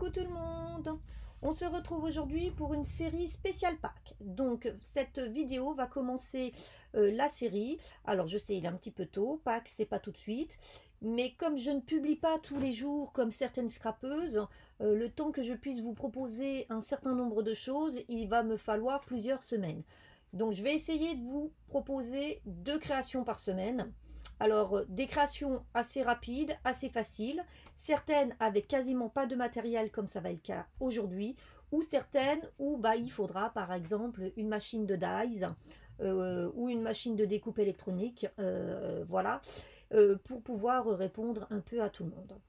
Coucou tout le monde. On se retrouve aujourd'hui pour une série spéciale Pâques. Donc cette vidéo va commencer la série. Alors je sais, il est un petit peu tôt, Pâques c'est pas tout de suite. Mais comme je ne publie pas tous les jours comme certaines scrapeuses, le temps que je puisse vous proposer un certain nombre de choses, il va me falloir plusieurs semaines. Donc je vais essayer de vous proposer 2 créations par semaine. Alors, des créations assez rapides, assez faciles, certaines avec quasiment pas de matériel comme ça va être le cas aujourd'hui, ou certaines où il faudra par exemple une machine de dies ou une machine de découpe électronique, voilà, pour pouvoir répondre un peu à tout le monde.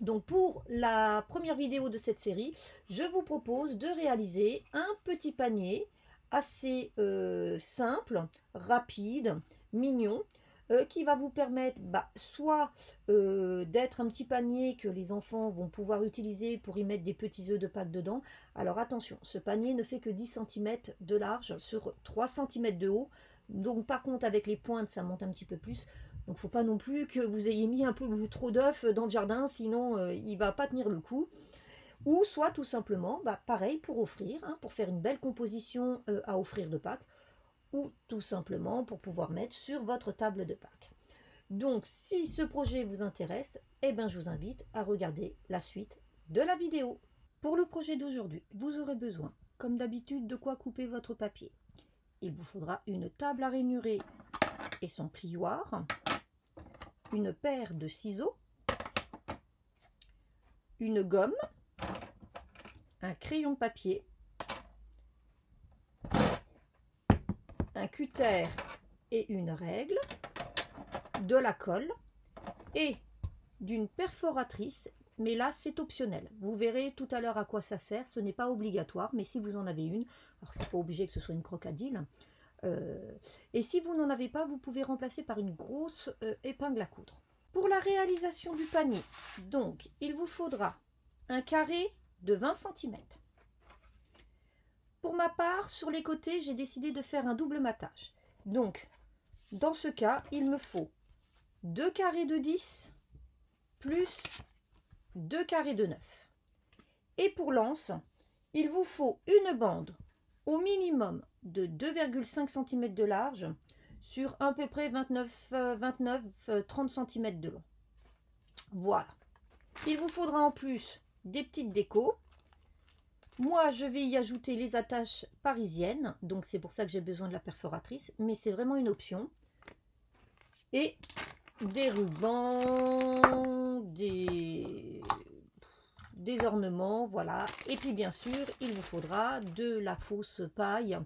Donc pour la première vidéo de cette série, je vous propose de réaliser un petit panier assez simple, rapide, mignon, qui va vous permettre soit d'être un petit panier que les enfants vont pouvoir utiliser pour y mettre des petits œufs de Pâques dedans. Alors attention, ce panier ne fait que 10 cm de large sur 3 cm de haut. Donc par contre avec les pointes ça monte un petit peu plus. Donc il ne faut pas non plus que vous ayez mis un peu trop d'œufs dans le jardin, sinon il ne va pas tenir le coup. Ou soit tout simplement, pareil pour offrir, pour faire une belle composition à offrir de Pâques, ou tout simplement pour pouvoir mettre sur votre table de Pâques. Donc si ce projet vous intéresse, je vous invite à regarder la suite de la vidéo. Pour le projet d'aujourd'hui, vous aurez besoin, comme d'habitude, de quoi couper votre papier. Il vous faudra une table à ranurer et son plioir, une paire de ciseaux, une gomme, un crayon de papier, un cutter et une règle, de la colle et d'une perforatrice, mais là c'est optionnel. Vous verrez tout à l'heure à quoi ça sert, ce n'est pas obligatoire, mais si vous en avez une, alors c'est pas obligé que ce soit une crocodile, et si vous n'en avez pas, vous pouvez remplacer par une grosse épingle à coudre. Pour la réalisation du panier, donc il vous faudra un carré de 20 cm. Pour ma part, sur les côtés, j'ai décidé de faire un double matage. Donc, dans ce cas, il me faut 2 carrés de 10 plus 2 carrés de 9. Et pour l'anse, il vous faut une bande au minimum de 2,5 cm de large sur à peu près 29-30 cm de long. Voilà. Il vous faudra en plus des petites décos. Moi, je vais y ajouter les attaches parisiennes, donc c'est pour ça que j'ai besoin de la perforatrice, mais c'est vraiment une option. Et des rubans, des ornements, voilà. Et puis bien sûr, il vous faudra de la fausse paille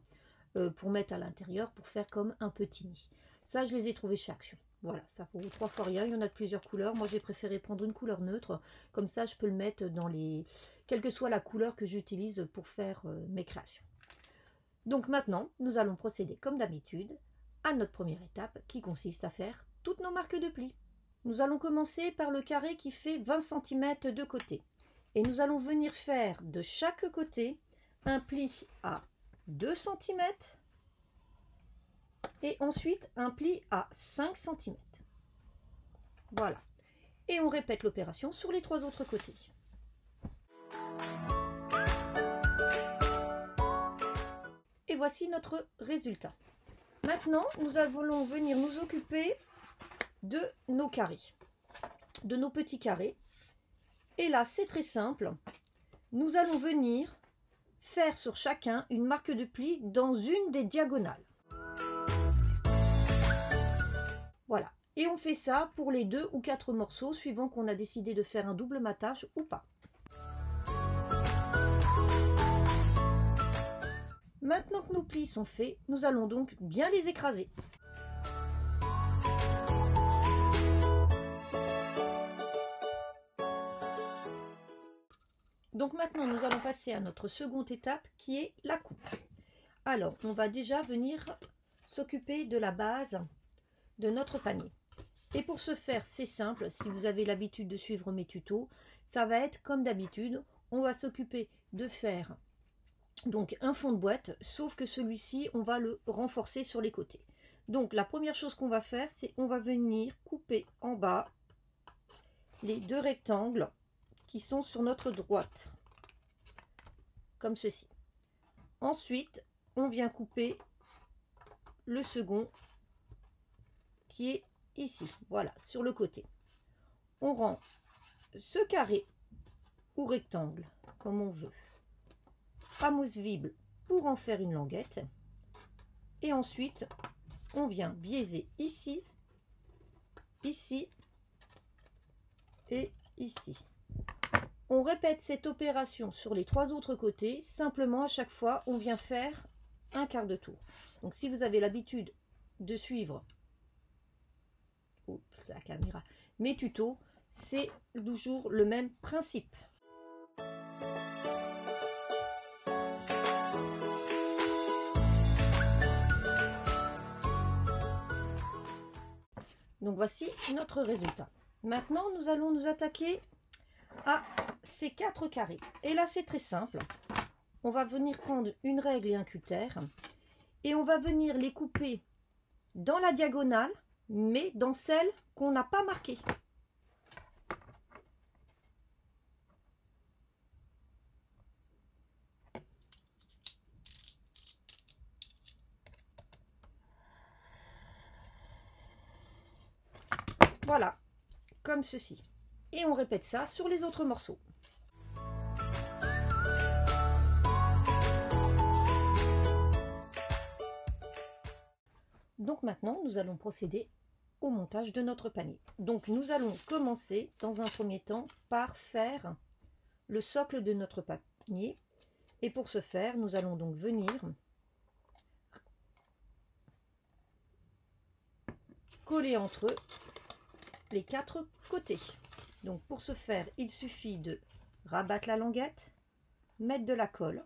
pour mettre à l'intérieur, pour faire comme un petit nid. Ça, je les ai trouvés chez Action. Voilà, ça vaut 3 fois rien. Il y en a de plusieurs couleurs. Moi, j'ai préféré prendre une couleur neutre. Comme ça, je peux le mettre dans les... quelle que soit la couleur que j'utilise pour faire mes créations. Donc maintenant, nous allons procéder comme d'habitude à notre première étape qui consiste à faire toutes nos marques de plis. Nous allons commencer par le carré qui fait 20 cm de côté. Et nous allons venir faire de chaque côté un pli à 2 cm et ensuite un pli à 5 cm. Voilà. Et on répète l'opération sur les 3 autres côtés. Et voici notre résultat. Maintenant, nous allons venir nous occuper de nos carrés, de nos petits carrés. Et là, c'est très simple. Nous allons venir faire sur chacun une marque de pli dans une des diagonales. Voilà. Et on fait ça pour les 2 ou 4 morceaux, suivant qu'on a décidé de faire un double matage ou pas. Maintenant que nos plis sont faits, nous allons donc bien les écraser. Donc maintenant, nous allons passer à notre seconde étape qui est la coupe. Alors, on va déjà venir s'occuper de la base de notre panier. Et pour ce faire, c'est simple, si vous avez l'habitude de suivre mes tutos, ça va être comme d'habitude, on va s'occuper de faire donc un fond de boîte, sauf que celui-ci, on va le renforcer sur les côtés. Donc la première chose qu'on va faire, c'est on va venir couper en bas les 2 rectangles qui sont sur notre droite, comme ceci. Ensuite, on vient couper le second qui est ici, voilà, sur le côté. On rend ce carré ou rectangle, comme on veut, amovible pour en faire une languette. Et ensuite, on vient biaiser ici, ici et ici. On répète cette opération sur les 3 autres côtés. Simplement, à chaque fois, on vient faire un quart de tour. Donc, si vous avez l'habitude de suivre la caméra, mes tutos, c'est toujours le même principe. Donc voici notre résultat. Maintenant, nous allons nous attaquer à ces 4 carrés. Et là, c'est très simple. On va venir prendre une règle et un cutter et on va venir les couper dans la diagonale, mais dans celle qu'on n'a pas marquée. Voilà, comme ceci. Et on répète ça sur les autres morceaux. Donc maintenant, nous allons procéder au montage de notre panier. Donc nous allons commencer dans un premier temps par faire le socle de notre panier. Et pour ce faire, nous allons donc venir coller entre eux les 4 côtés. Donc pour ce faire, il suffit de rabattre la languette, mettre de la colle,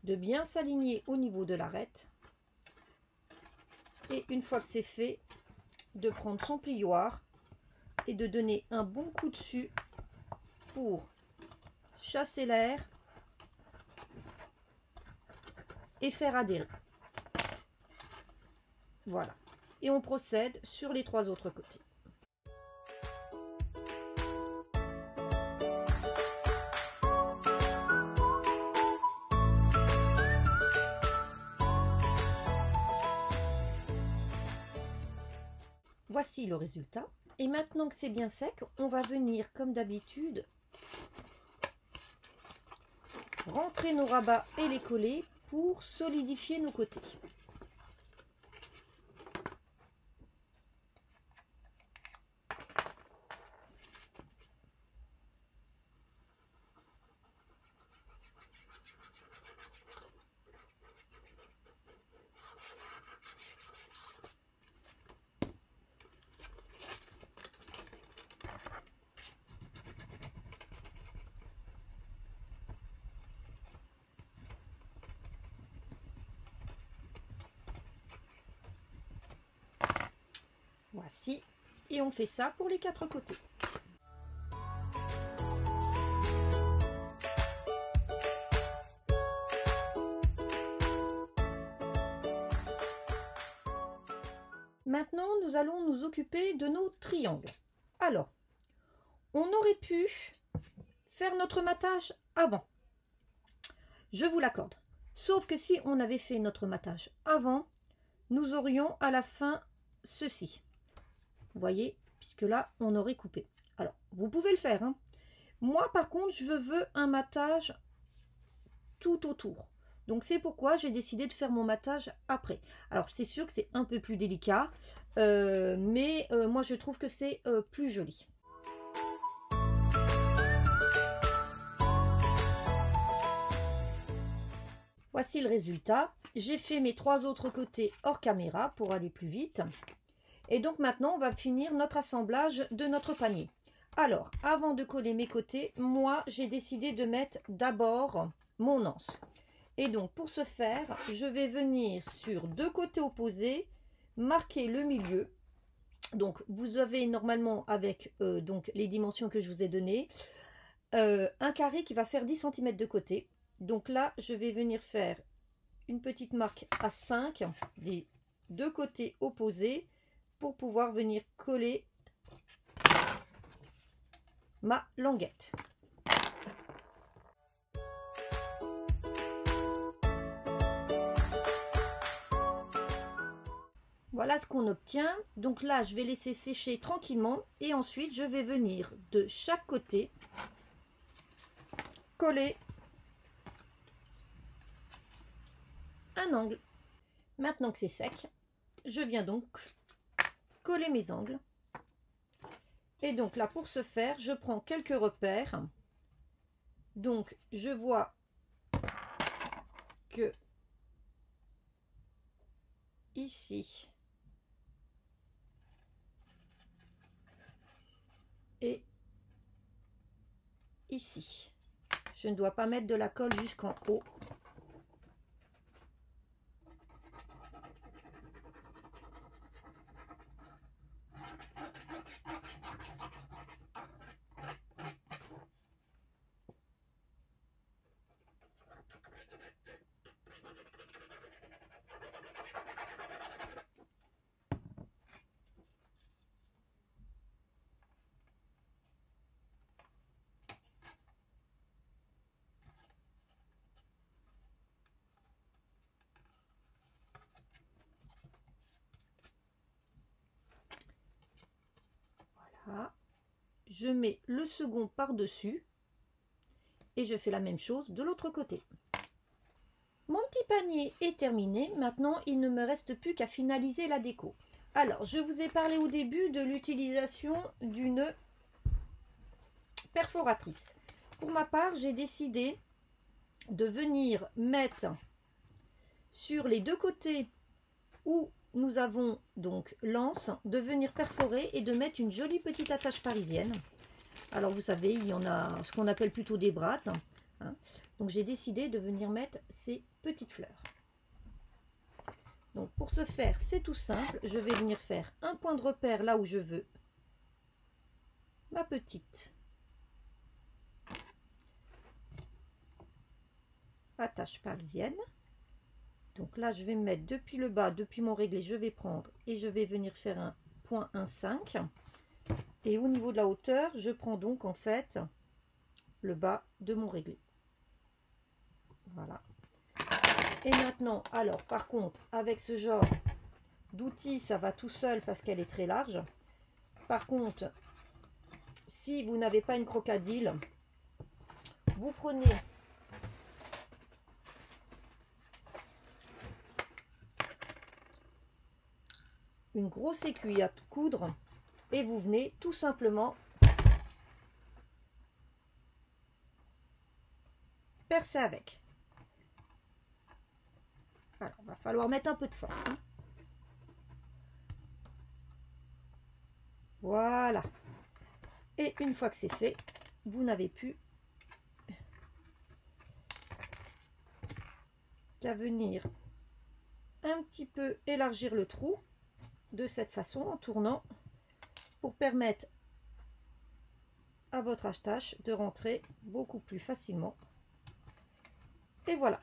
de bien s'aligner au niveau de l'arête, et une fois que c'est fait, de prendre son plioir et de donner un bon coup dessus pour chasser l'air et faire adhérer. Voilà. Et on procède sur les 3 autres côtés. Voici le résultat. Et maintenant que c'est bien sec, on va venir, comme d'habitude, rentrer nos rabats et les coller pour solidifier nos côtés. Voici, et on fait ça pour les 4 côtés. Maintenant, nous allons nous occuper de nos triangles. Alors, on aurait pu faire notre matage avant. Je vous l'accorde. Sauf que si on avait fait notre matage avant, nous aurions à la fin ceci. Vous voyez, puisque là, on aurait coupé. Alors, vous pouvez le faire, hein. Moi, par contre, je veux un matage tout autour. Donc, c'est pourquoi j'ai décidé de faire mon matage après. Alors, c'est sûr que c'est un peu plus délicat, mais moi, je trouve que c'est plus joli. Voici le résultat. J'ai fait mes 3 autres côtés hors caméra pour aller plus vite. Et donc maintenant, on va finir notre assemblage de notre panier. Alors, avant de coller mes côtés, moi, j'ai décidé de mettre d'abord mon anse. Et donc, pour ce faire, je vais venir sur 2 côtés opposés, marquer le milieu. Donc, vous avez normalement avec donc les dimensions que je vous ai données, un carré qui va faire 10 cm de côté. Donc là, je vais venir faire une petite marque à 5 des deux côtés opposés pour pouvoir venir coller ma languette. Voilà ce qu'on obtient. Donc là, je vais laisser sécher tranquillement et ensuite je vais venir de chaque côté coller un angle. Maintenant que c'est sec, je viens donc coller mes angles. Et donc là, pour ce faire, je prends quelques repères. Donc je vois que ici et ici, je ne dois pas mettre de la colle jusqu'en haut. Voilà. Je mets le second par-dessus et je fais la même chose de l'autre côté. Mon petit panier est terminé. Maintenant, il ne me reste plus qu'à finaliser la déco. Alors, je vous ai parlé au début de l'utilisation d'une perforatrice. Pour ma part, j'ai décidé de venir mettre sur les deux côtés où nous avons donc l'anse, de venir perforer et de mettre une jolie petite attache parisienne. Alors vous savez, il y en a ce qu'on appelle plutôt des brats, hein. Donc j'ai décidé de venir mettre ces petites fleurs. Donc pour ce faire, c'est tout simple. Je vais venir faire un point de repère là où je veux ma petite attache parisienne. Donc là, je vais me mettre depuis le bas, depuis mon réglé, je vais prendre et je vais venir faire un point 1,5. Et au niveau de la hauteur, je prends donc en fait le bas de mon réglé. Voilà. Et maintenant, alors par contre, avec ce genre d'outil, ça va tout seul parce qu'elle est très large. Par contre, si vous n'avez pas une crocodile, vous prenez une grosse aiguille à coudre et vous venez tout simplement percer avec. Alors, il va falloir mettre un peu de force, hein. Voilà. Et une fois que c'est fait, vous n'avez plus qu'à venir un petit peu élargir le trou de cette façon en tournant pour permettre à votre attache de rentrer beaucoup plus facilement. Et voilà.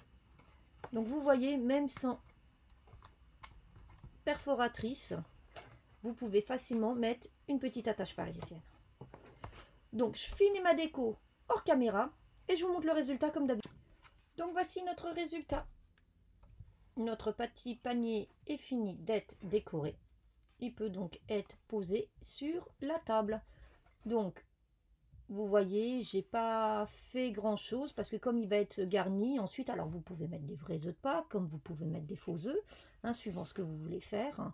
Donc vous voyez, même sans perforatrice, vous pouvez facilement mettre une petite attache parisienne. Donc je finis ma déco hors caméra et je vous montre le résultat comme d'habitude. Donc voici notre résultat. Notre petit panier est fini d'être décoré. Il peut donc être posé sur la table. Donc vous voyez, j'ai pas fait grand chose parce que comme il va être garni ensuite, alors vous pouvez mettre des vrais œufs de Pâques comme vous pouvez mettre des faux œufs, hein, suivant ce que vous voulez faire.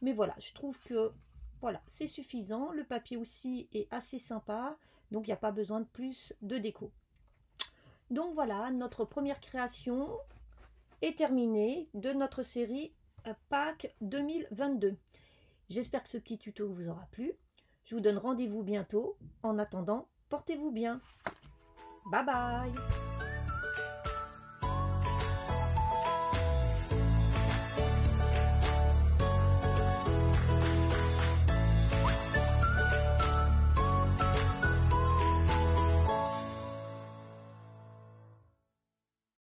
Mais voilà, je trouve que voilà, c'est suffisant. Le papier aussi est assez sympa, donc il n'y a pas besoin de plus de déco. Donc voilà, notre première création est terminée de notre série Pâques 2022. J'espère que ce petit tuto vous aura plu. Je vous donne rendez-vous bientôt. En attendant, portez-vous bien. Bye bye.